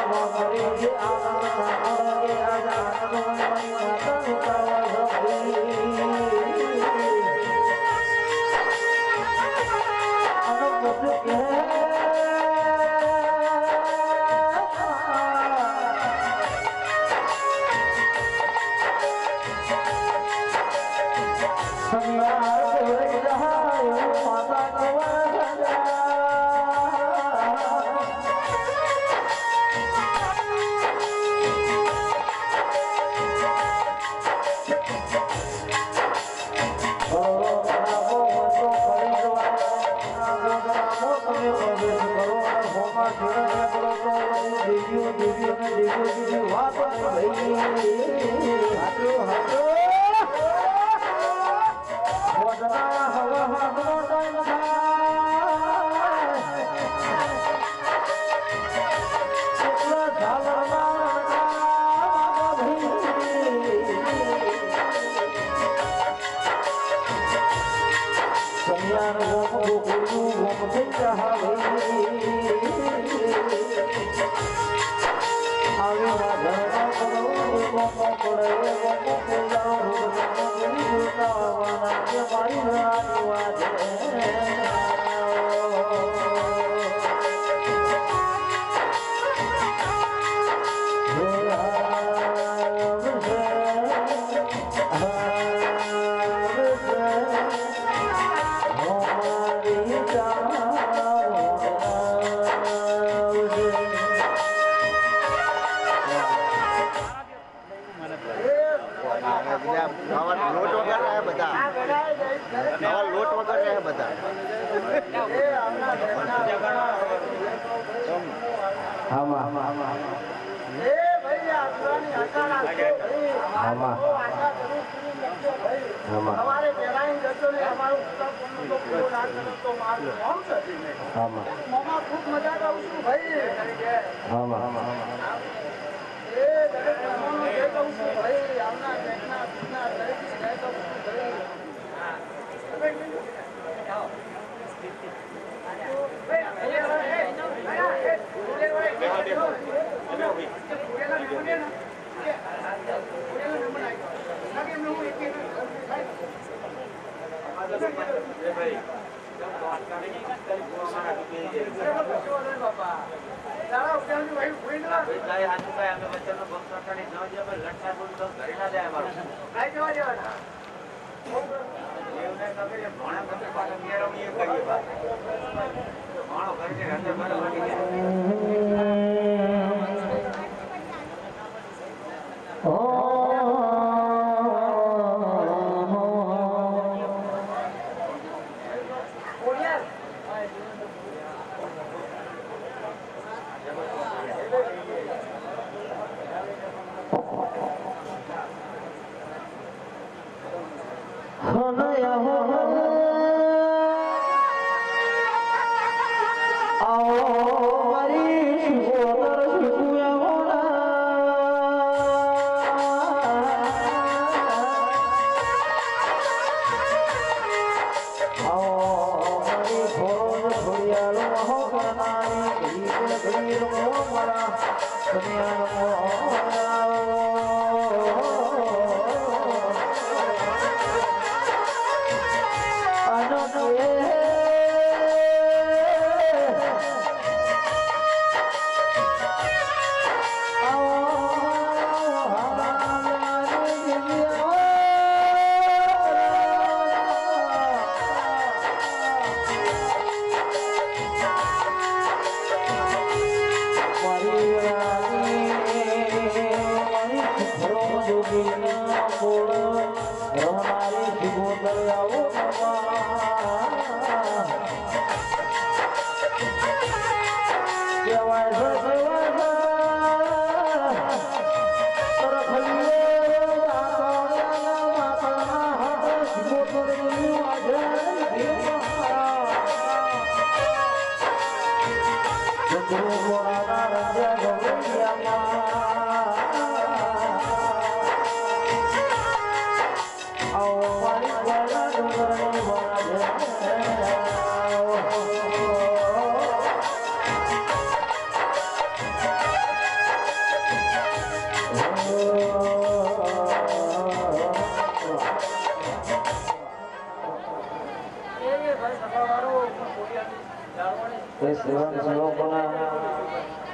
Maria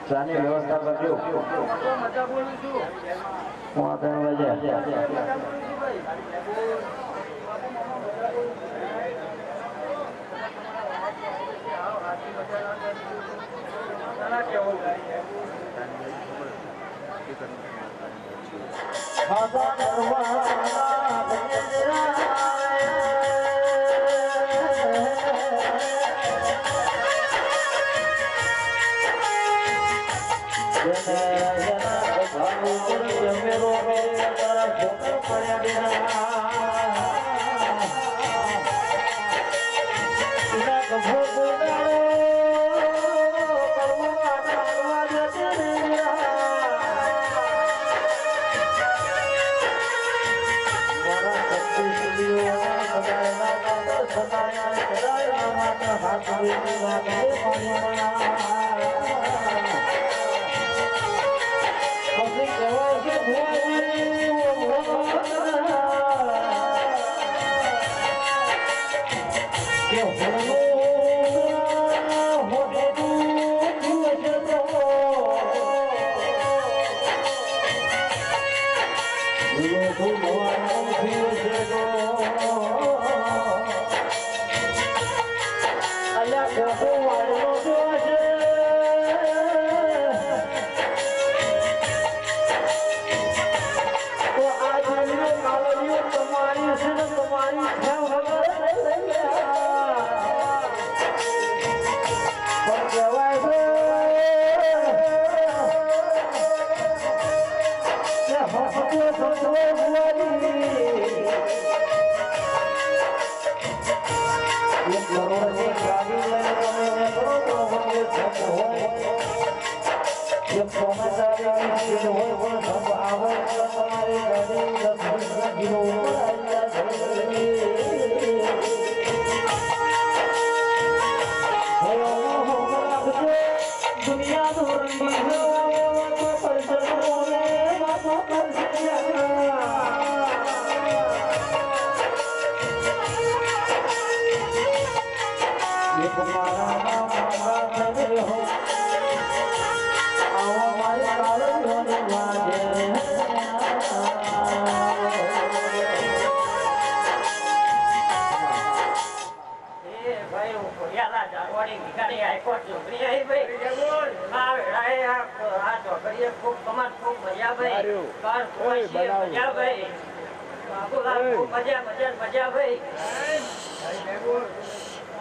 ચાની વ્યવસ્થા કરજો. હું આ 3 વાગે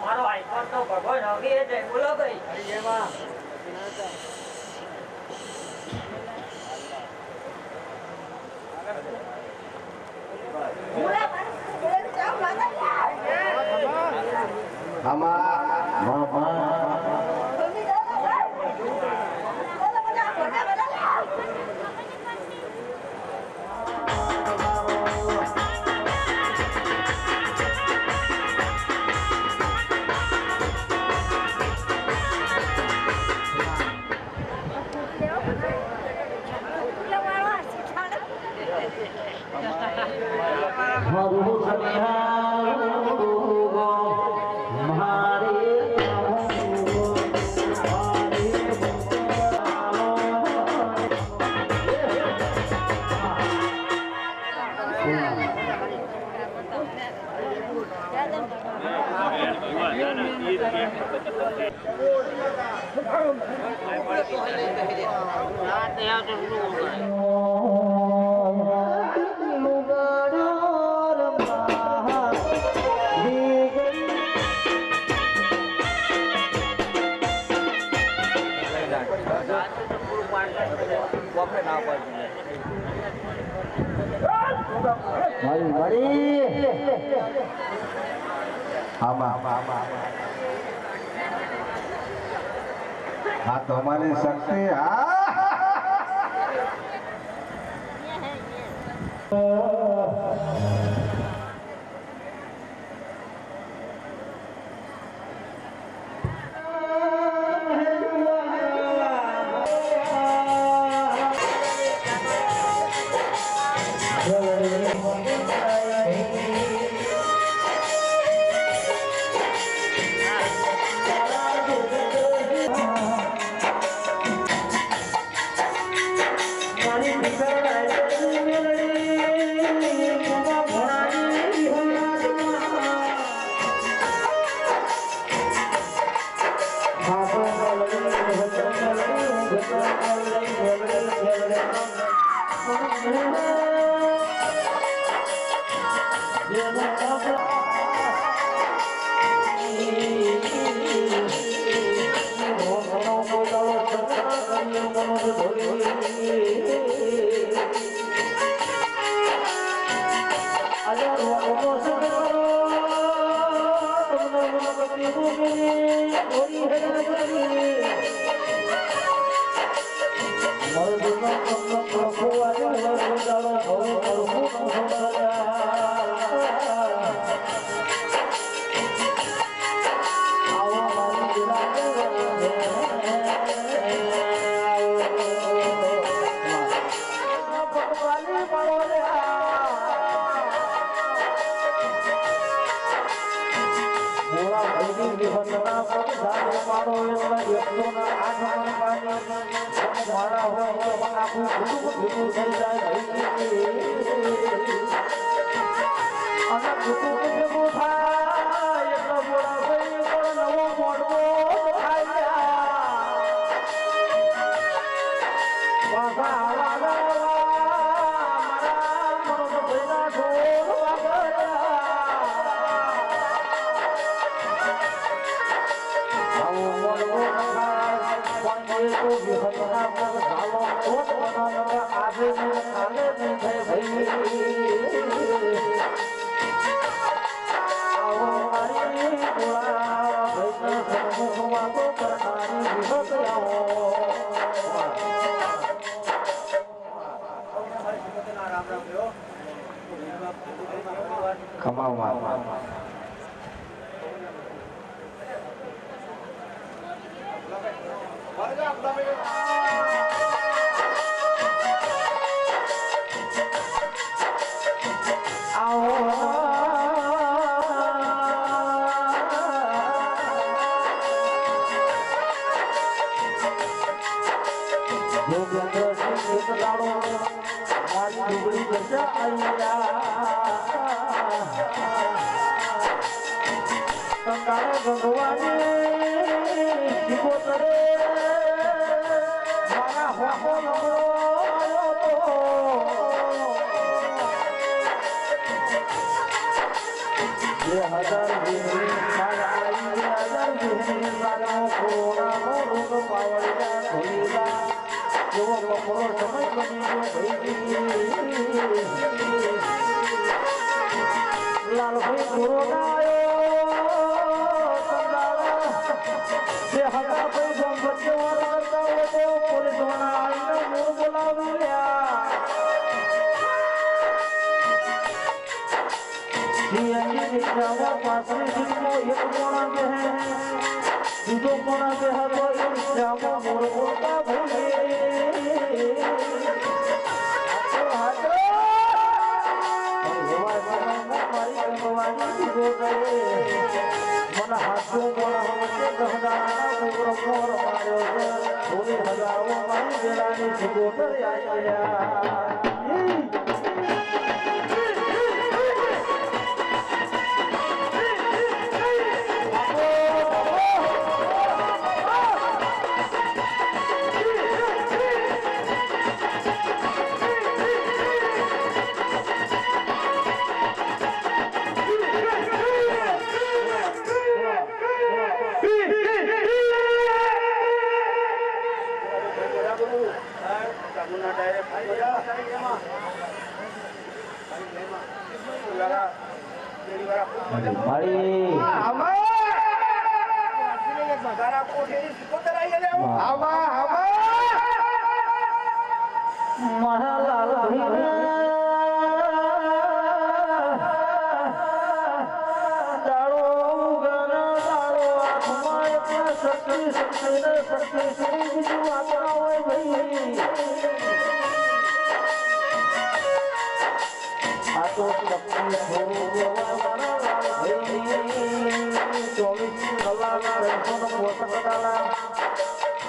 મારો આઈફોન તો ભગવાન હવે છે. બોલો ભાઈ. हाँ तो हमारी शक्ति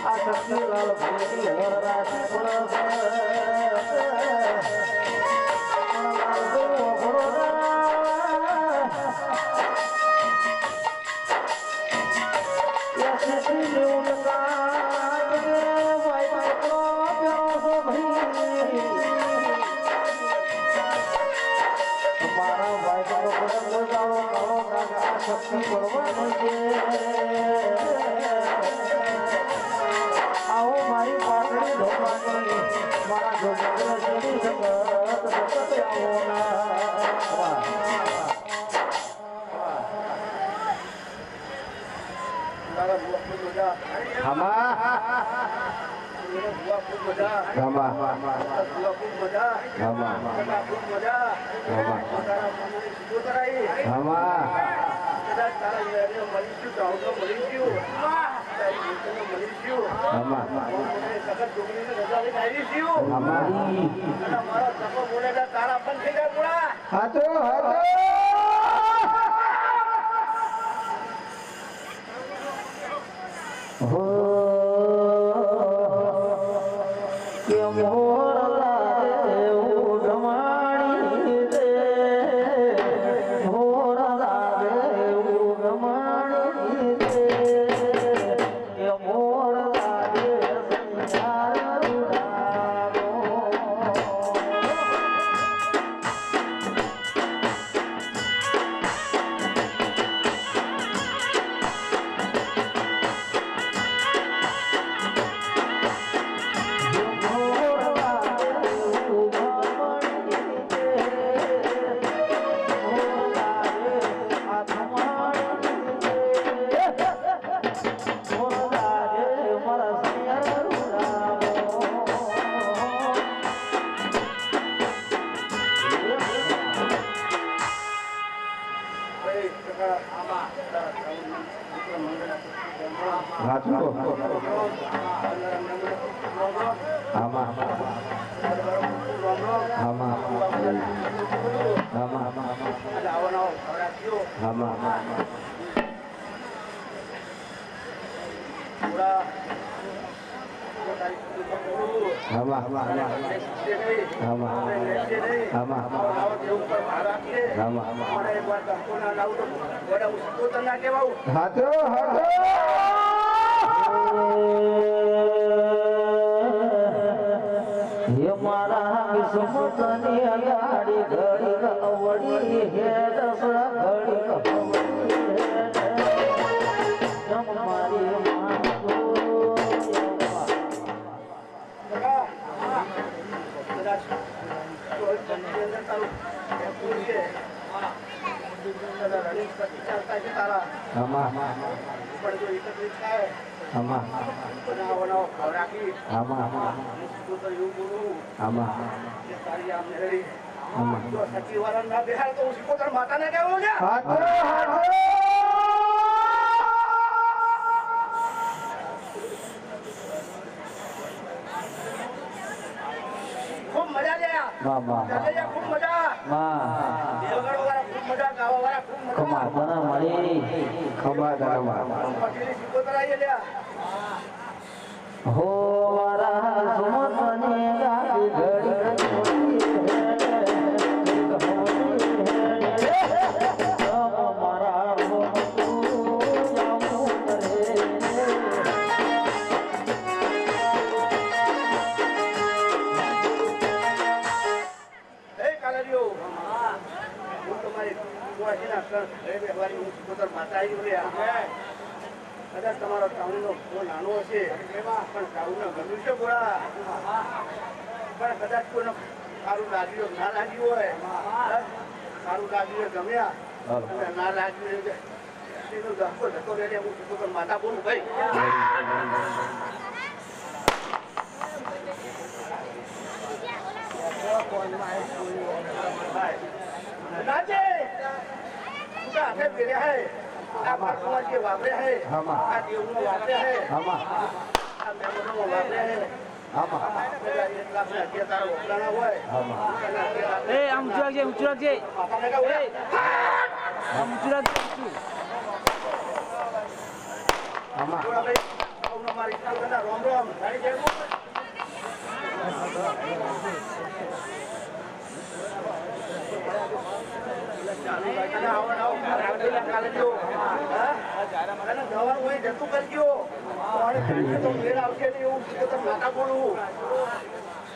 આ શક્તિલાલ ભાઈ વરરાજ મારા જોગણ શ્રી જગત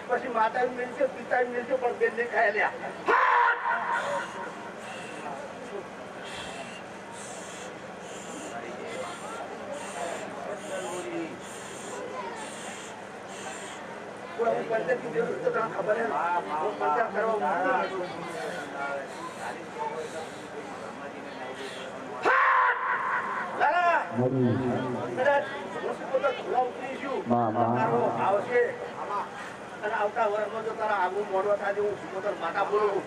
પછી માતા મિલશે પિતા મિલશે પણ બેન ને ખાય લ્યા પંચાયતની જરૂર તો તને ખબર હે ને? હું પંચાયત કરવા માંગુ છું. લાલા, કદાચ હું શું પોતે ધોળા ઉતરી છું. તારો આવશે. અને આવતા વર્ષમાં જો તારા આગું મોડવા થાય હું શું પોતે માતા બોલું.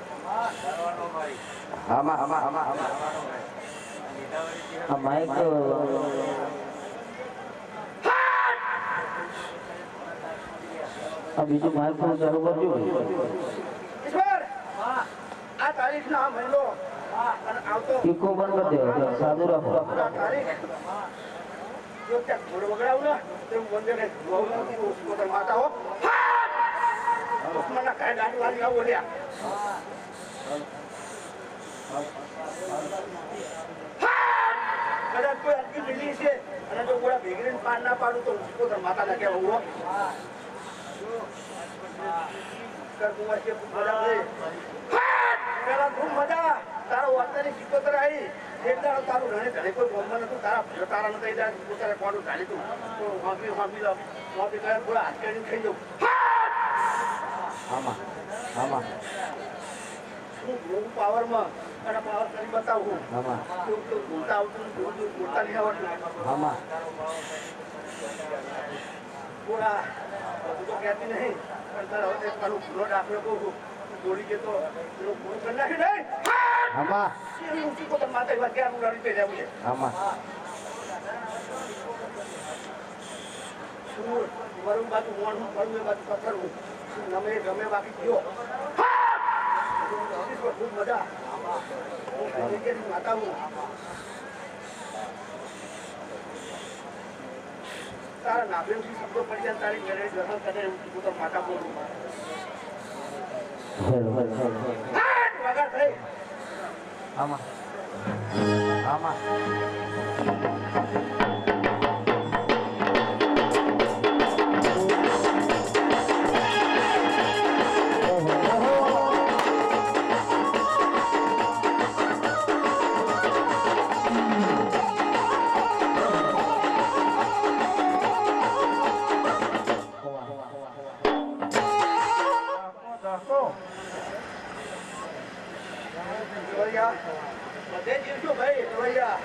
આ માઇક તો આ બીજું માઇક પણ ચાલુ કરજો. ઈશ્વર, આ તારીખના આ મહિનો અને આવતો ઈકો બંધ કરી દેવો, સાદું રાખો. આ તારીખ જો ત્યાં ઘોડ વગડાવું ને તો હું બંને પોતે માતા હો. દુશ્મનના કાંઈ ગાડી વાળી આવું બોલ્યા. કદાચ કોઈ અટકી મિલી છે અને જો ગોળા ભેગરીને પાર ના પાડું તો પોતે માતા ના કહેવા મજા તારો વાર્તાની સિકોતર આવી એક દાડો તારું રણે ઘરે કોઈ બોમ્બા નતું તારા તારા નથી જાય પોતાને કોડું ઢાલી તું તો વાપી ગયા થોડા હાથ કરીને ખાઈ દઉં. હું પાવરમાં અને પાવર કરી બતાવું બોલતા આવતું બોલતા નહીં આવડતું. થોડા બધું તો કહેતી નહીં પણ તારા હવે તારું ભૂલો દાખલો કહું બોલી કે તો પેલો ફોન કરી નાખી નહીં. ઊંચી પોતે માતા વાત ક્યાં ઉડાડી પે જવું છે. શું વરું બાજુ મોણું ફરવું એ બાજુ પથરવું ગમે ગમે બાકી ગયો ખૂબ મજા માતા હું તારા નાભેથી શબ્દો પડી જાય તારી ઘરે ગ્રહણ કરે તો માતા બોલું વગર થઈ બધે જીવજો ભાઈ રવૈયા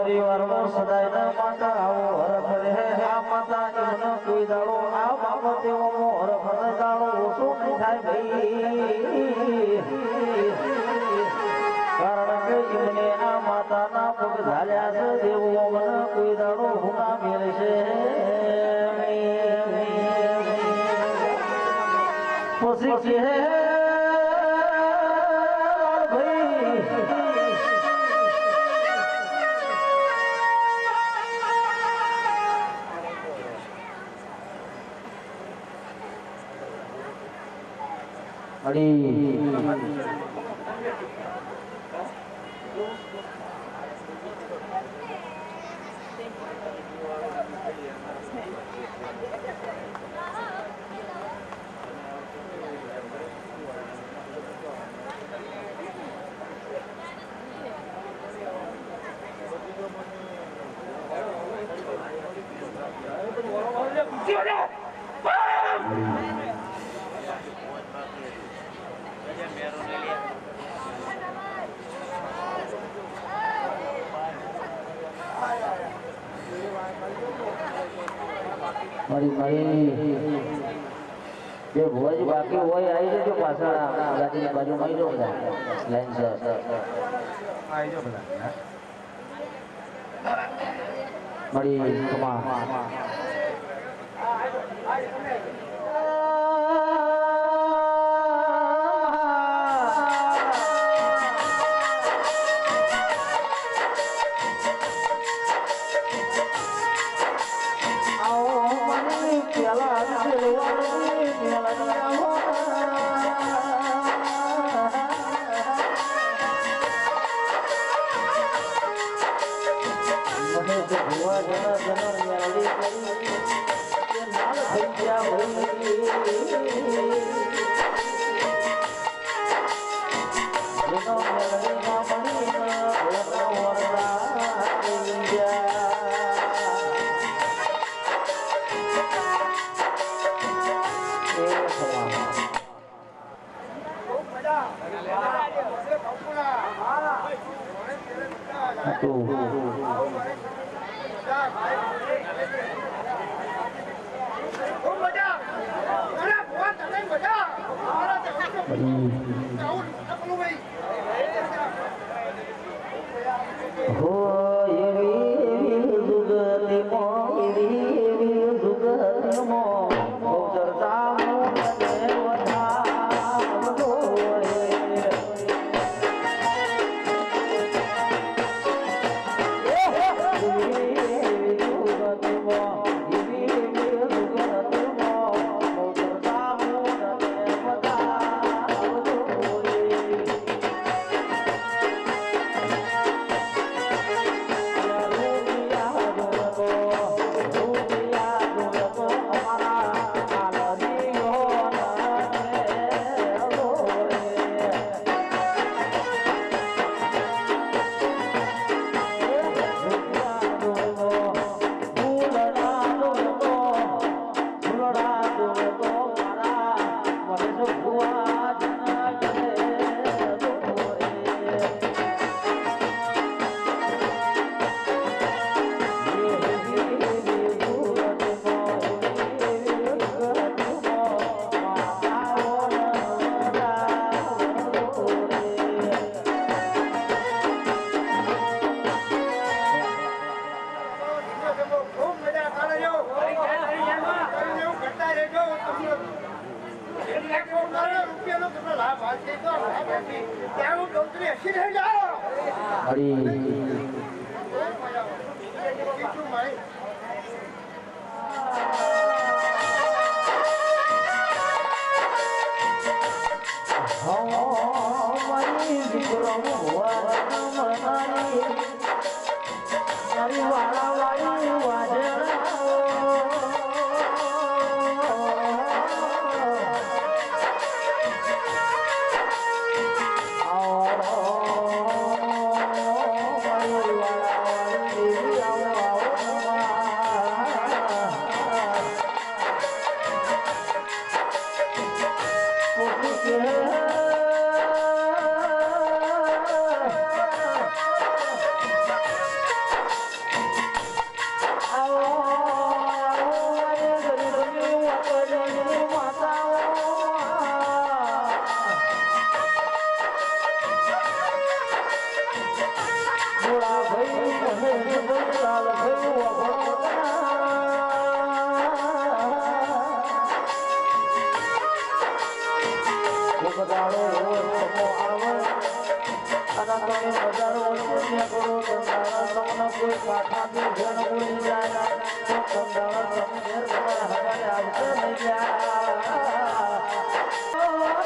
પરિવારમાં સદાય માતા આવો હરખ રે આ માતા એમનો કોઈ દાડો આ બાબતે ઓમો હરખ રે દાડો ઓછો નહીં થાય ભાઈ કારણ કે એમને આ માતાના પગ ઝાલ્યા છે દેવો મને કોઈ દાડો હુના મેળશે પછી કે જે ભુવાજી બાકી હોય આવી જજો પાછા ગાડીની બાજુમાં આવી જાઓ બધા લાઈન સર આવી જાઓ બધા મળી કમા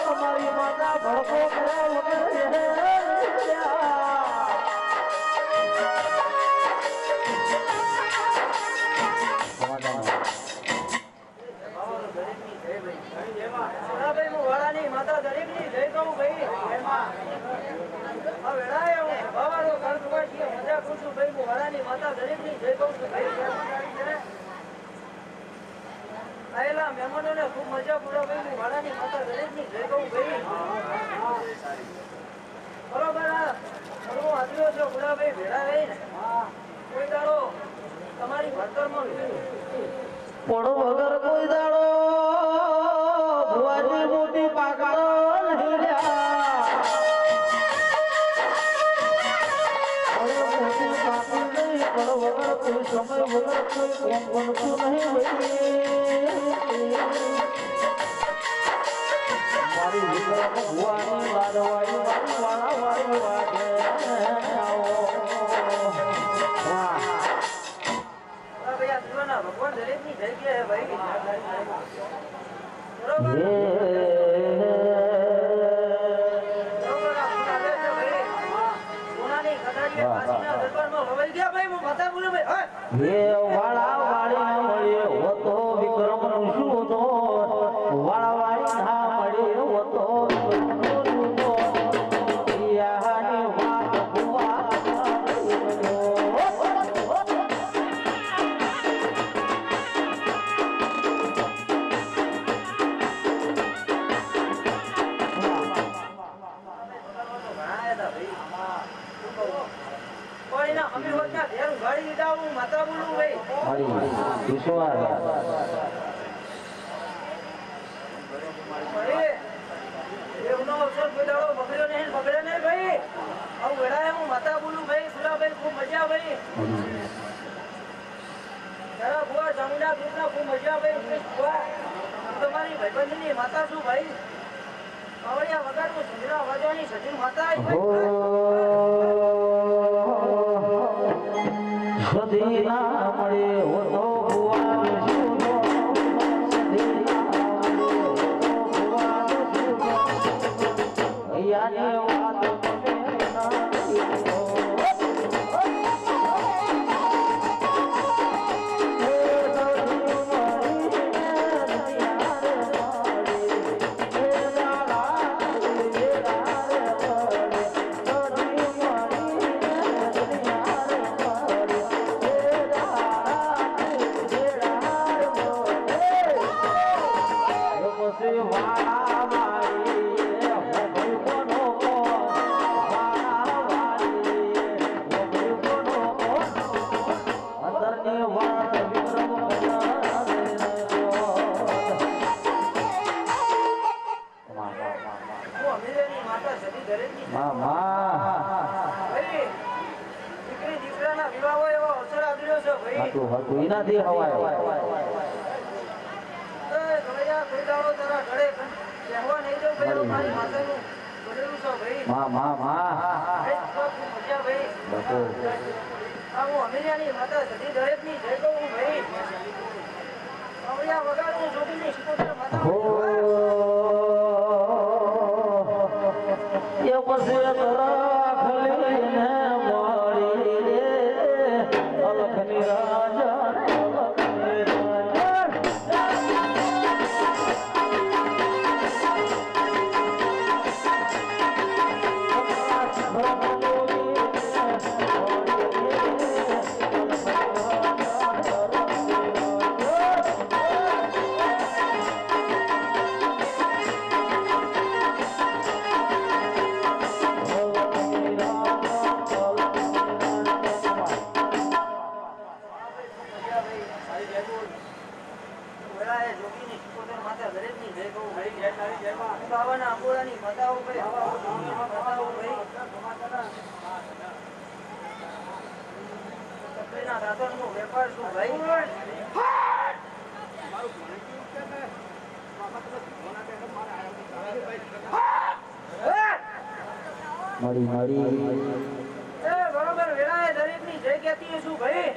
તમારી માતા ભડકો કરે માતા દરેકની જય કહું ભાઈ આ વેળાએ હું સભાવાળો કરતો છીએ મજા કરું છું ભાઈ હું વાળાની માતા દરેકની જય કહું છું ભાઈ આયેલા મહેમાનોને ખૂબ મજા પૂરો ભાઈ હું વાળાની માતા દરેકની જય કહું ભાઈ બરોબર હું આદર્યો છો પૂરા ભાઈ ભેળા રહીને કોઈ દાડો તમારી ભણતરમાં પડો વગર કોઈ દાડો ભુવાજી મોટી પાકળ નહીં લ્યા મોટી પાકળ નહીં પડો વગર કોઈ સમય વગર કોઈ કોમ બનતું નહીં મારી વિક્રમ ભુવાની વારવાઈ મારી વાળાવાઈ વાગે આવો ભગવાન દરેકની જગ્યા હે ભાઈ વાળા વાળી મળે હોતો વિક્રમ નું શું હતો વાળા વાળી ના મળે હોતો માતા બોલું ભાઈ એવનો અવસર બગાડો બગડ્યો નહીં બગડે નહીં ભાઈ આવું વેળાએ હું માતા બોલું ભાઈ સુરાભાઈ ખૂબ મજા ભાઈ તારા બુઆ ચામુંડા ગ્રુપના ખૂબ મજા ભાઈ બુઆ તમારી ભાઈબંધની માતા છું ભાઈ પાવડિયા વગાડવું સુંદરા વાજવાની સજીવ માતા સદી ના મળે હોતો ભુવાન શુભો સદી ના મળે હોતો ભુવાન શુભો અહીંયાની વાત તમે ના કીધો એનાથી હવાય પછી બાવાના અંબોડાની બતાવો ભાઈ બતાવો ભાઈ ચકલીના દાંતણનો વેપાર શું ભાઈ બરોબર વેળાએ દરેકની જય કહેતી શું ભાઈ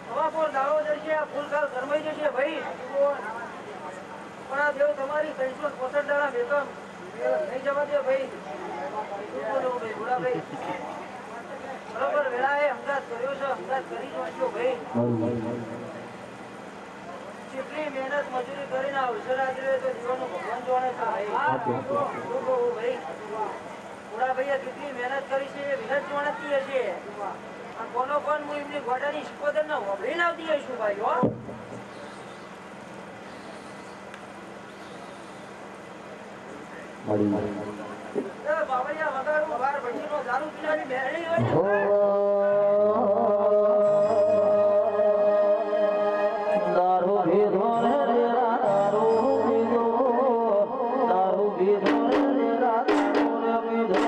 હવાપોર દાળો જશે આ ફૂલકાલ ગરમાઈ જશે ભાઈ પણ આ દેવ તમારી 365 દાડા વેતન નહીં જવા દે ભાઈ શું બોલો ભાઈ ભોળા ભાઈ બરોબર વેળાએ હંગાત કર્યો છે હંગાત કરી જોજો ભાઈ કેટલી મહેનત મજૂરી કરીને અવસર આદર્યો તો જીવનનું ભગવાન જોડે છે ભાઈ શું કહું ભાઈ ભોળા ભાઈએ કેટલી મહેનત કરી છે એ વિનત જોડતી હશે અને કોનો કોણ હું એમની ગોડાની શિકોદર ના વભરીને આવતી હશું ભાઈ હો બાબરિયા વગાડું બાર ભજીનો દારૂ પીવાની બેરડી હોય દારૂ પીધો રે દારૂ પીધો દારૂ પીધો રે દારૂ પીધો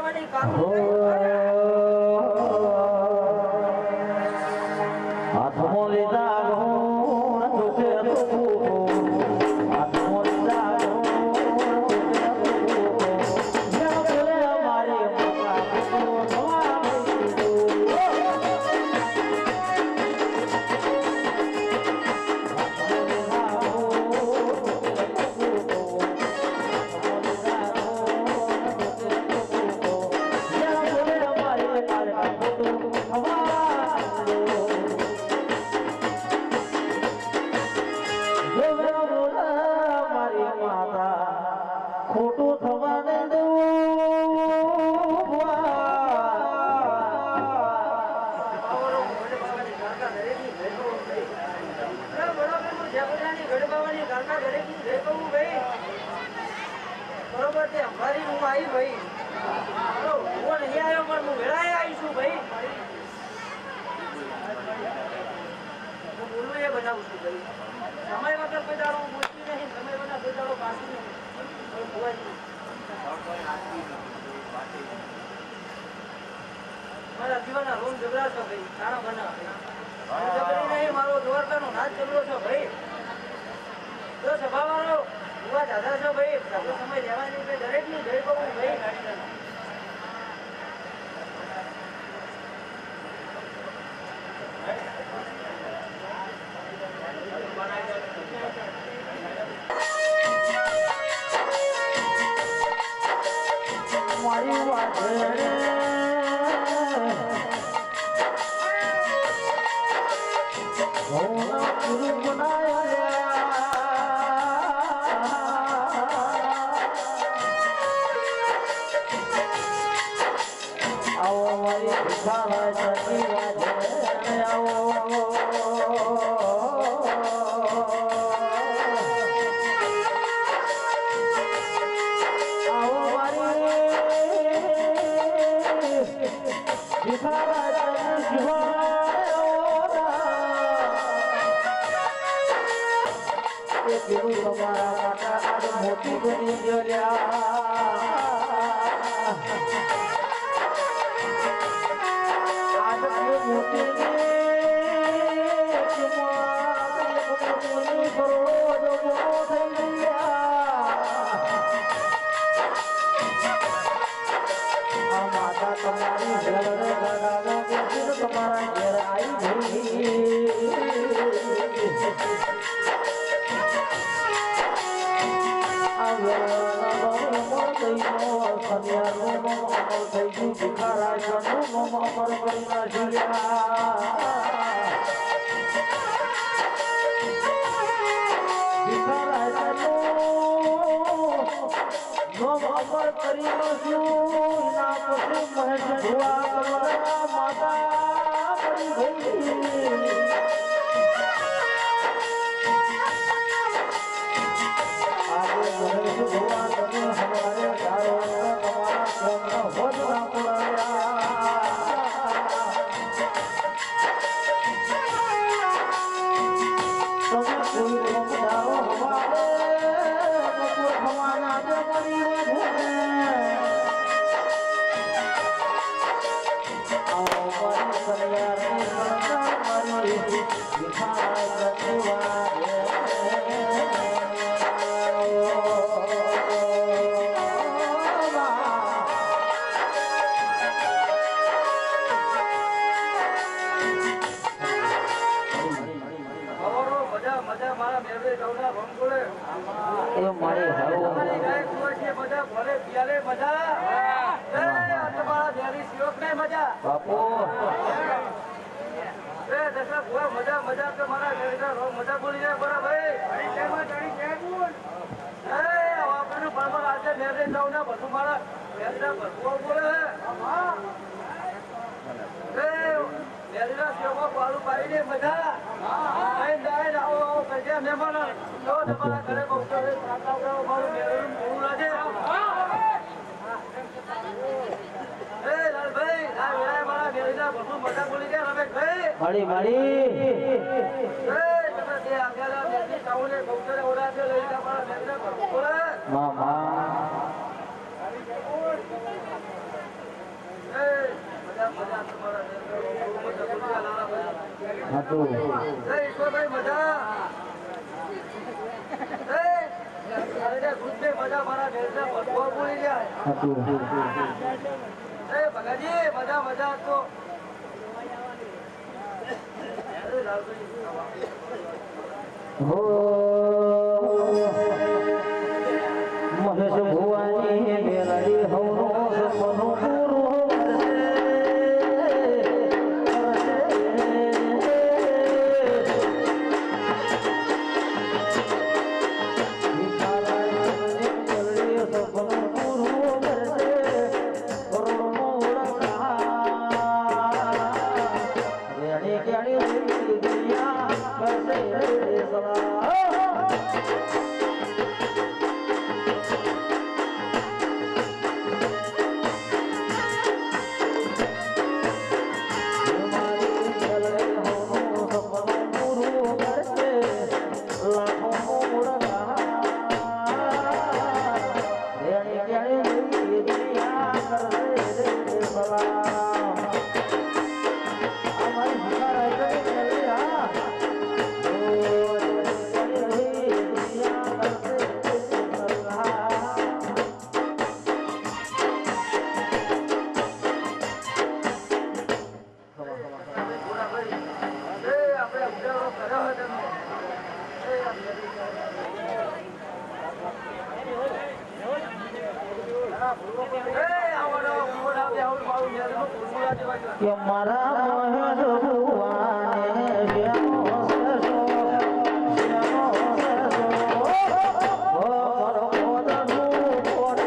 મારી પાર્વતીનો વાજે દારૂ પીધો તમારા માટે આજ મોટી બની તમારા ઘેર આવી કે મારા મહેશ ભુવાને જેનો સેસો જેનો સેસો ઓ મારો પોતાનું પોટ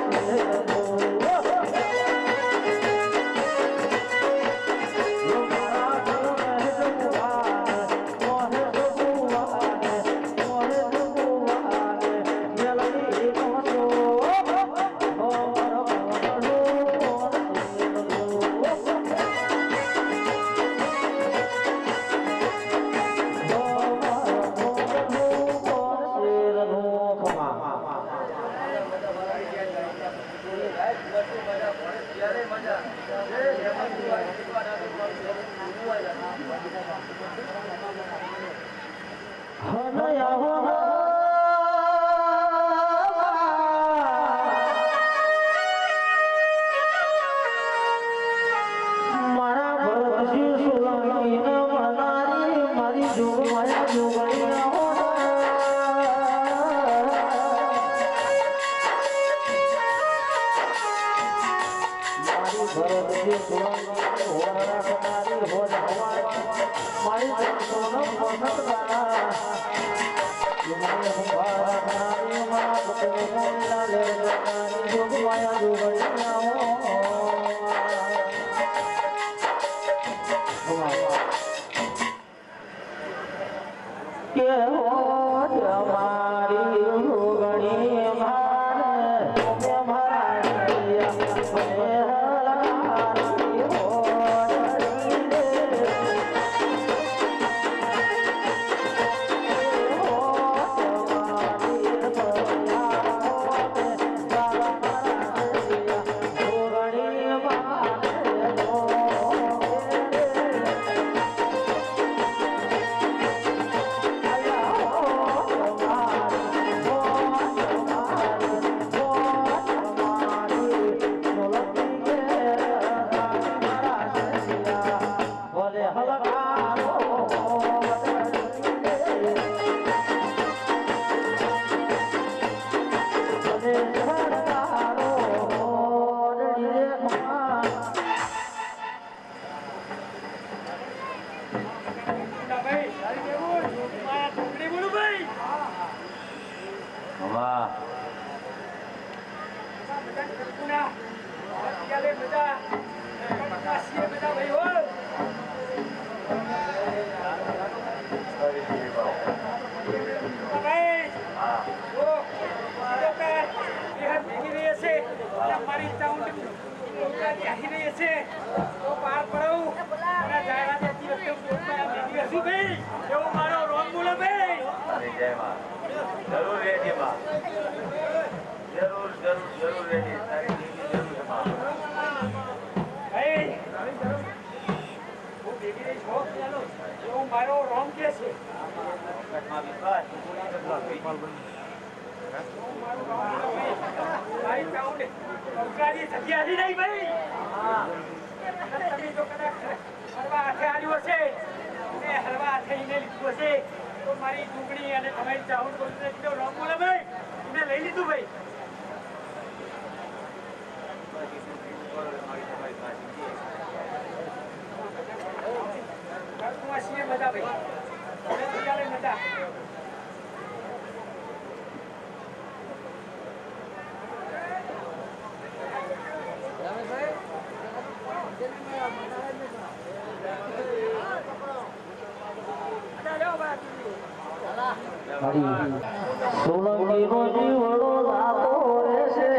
સોલંકી નો જીવડો લાતો રહેશે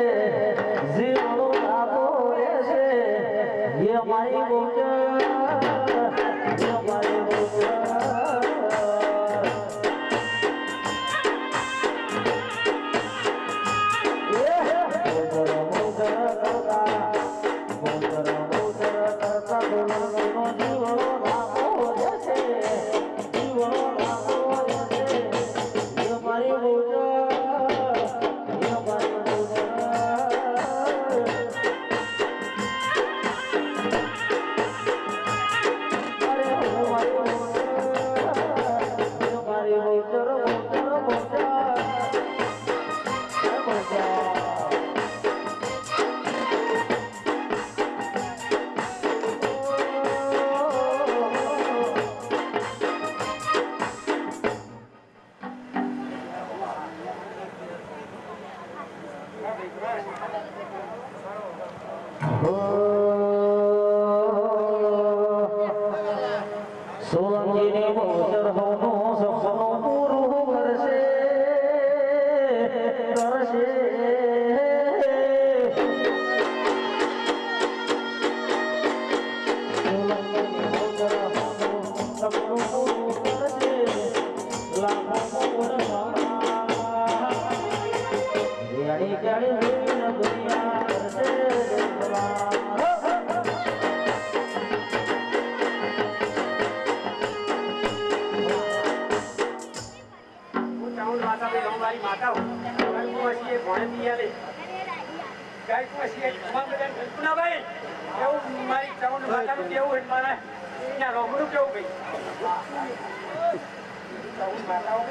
જીવડો લાતો રહેશે ये मारी बोझ ये मारी સોલંકીને બહુચર હોનું સપનું પૂરું કરશે કરશે સોલંકીને બહુચર હોનું સપનું પૂરું કરશે લાખો વર્ષમાં રેડી કેડી જોઈને દુનિયા કરશે મારી માતા હું ભણે પિયાલે ગાય પછી ના ભાઈ એવું મારી ચાવણ માતાનું કેવું એટલે મારે ત્યાં રોગનું કેવું ભાઈ ચાવણ માતાઓ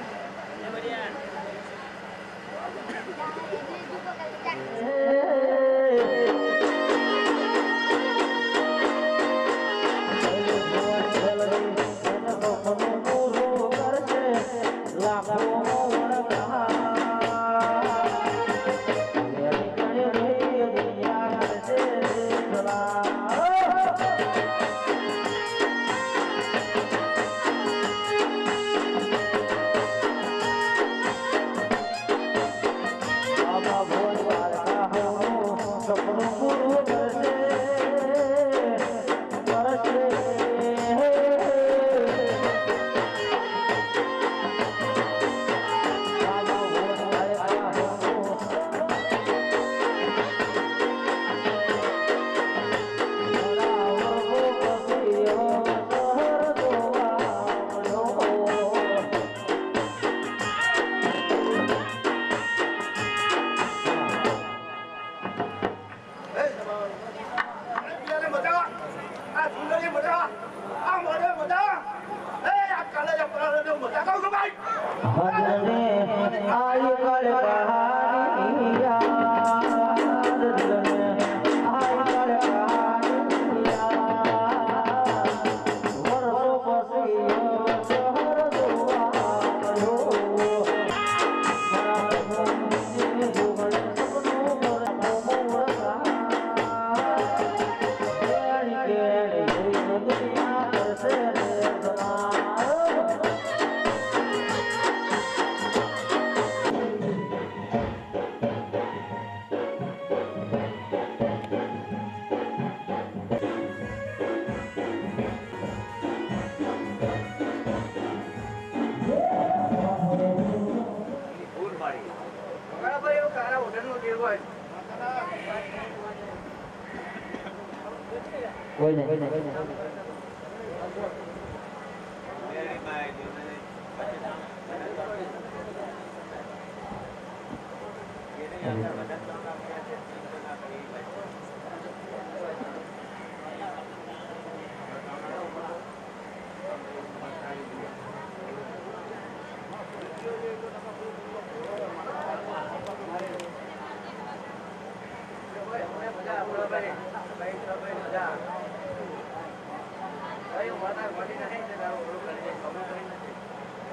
કોઈ નહીં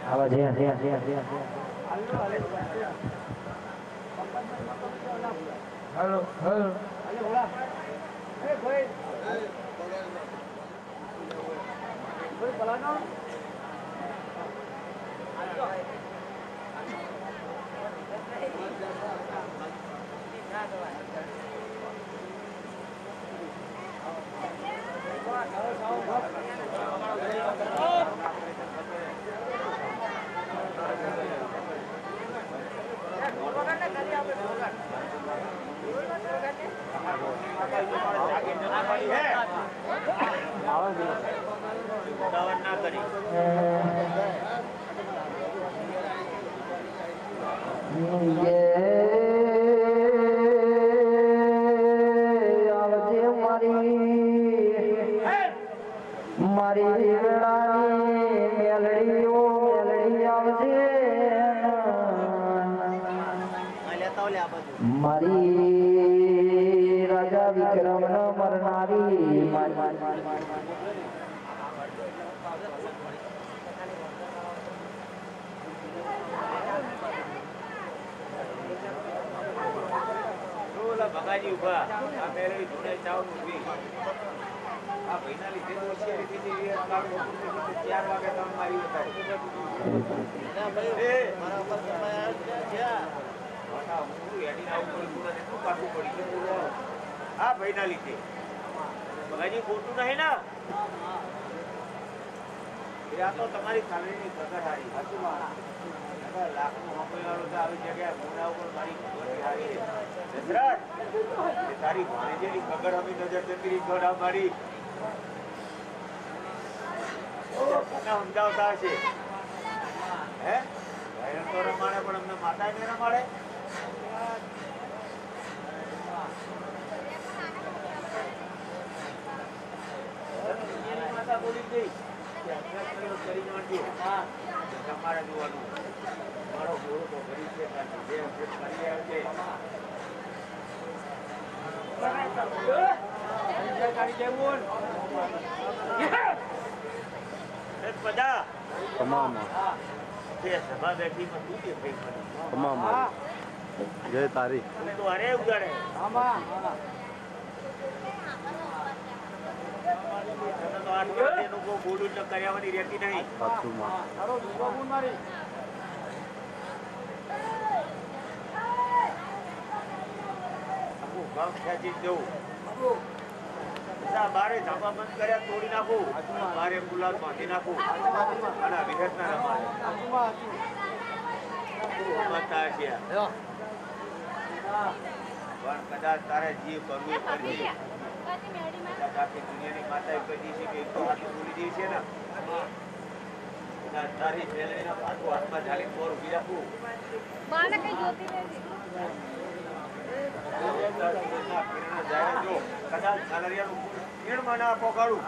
આવા જે હેલો હેલો મારી વેળાની મેલડીઓ મેલડી આવજે મારી રાજા વિક્રમ ન મરનારી ભગાજી ઉભા આ મેળવી જોડે ચાવ ઊભી આ ભાઈના લીધે તો હોશિયારી થઈ જઈ કાળું હતું ને 4 વાગે તમે મારી ઉતારી મારા ઉપર સમય આવ્યો છે હું એની ના ઉપર પૂરા એટલું કાઢવું પડી ગયું આ ભાઈના લીધે બગાજી ખોટું નહીં ને એ આ તો તમારી ફેમિલીની કદર હારી લાખનું હંપેલાળો તો આવી જગ્યાએ મોઢા ઉપર મારી ખબર હારી દશરથ તારી ભાણેજેની ખબર અમે નજર ચંદ્રી ગોળા મારી સમજાવતા હશે હે ભાઈ તો રમાડે પણ અમને માતા ને રમાડે માતા બોલી ગઈ કે અભ્યાસ કર્યો કરી નાખ્યો તમારે જોવાનું મારો ગોળો તો કરી છે જે અભ્યાસ કરી આવ્યો છે બધા તમામ તે સભા બેઠી માં તું જે ફેક મને તમામ જય તારી તો અરે ઉગાડે તો આ એનું કોઈ બોલું ન કર્યાવાની રહેતી નહીં સાચુમાં આખું ગામ ખેંચી જવું બારે ધાબા બંધ કર્યા તોડી નાખું બારે ગુલાબ બાંધી નાખું અને વિઘટ ના રમાડે પણ કદાચ તારે જીવ કરવું એ કરજે કદાચ આખી દુનિયાની માતા કહી છે કે એક તો હાથું ભૂલી જઈ છે ને કદાચ તારી ફેલેના પાછું હાથમાં ઝાલી પોર ઉભી રાખું કદાચ સાલરિયાનું કિરણમાં ના પોકાડું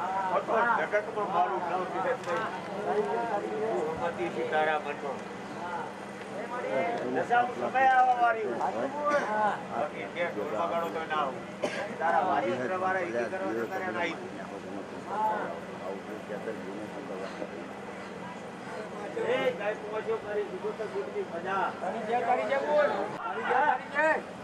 તો જગતમાં મારું નામ તારા મનનો સમય આવવા વાળી ઢોલ તો ના આવું તારા વાજી પ્રવારે ઈડી કરવા જતા રહ્યા ના એ ગાય પહોંચ્યો કરી દીધો તો ગુડની મજા તારી જય બોલ તારી જય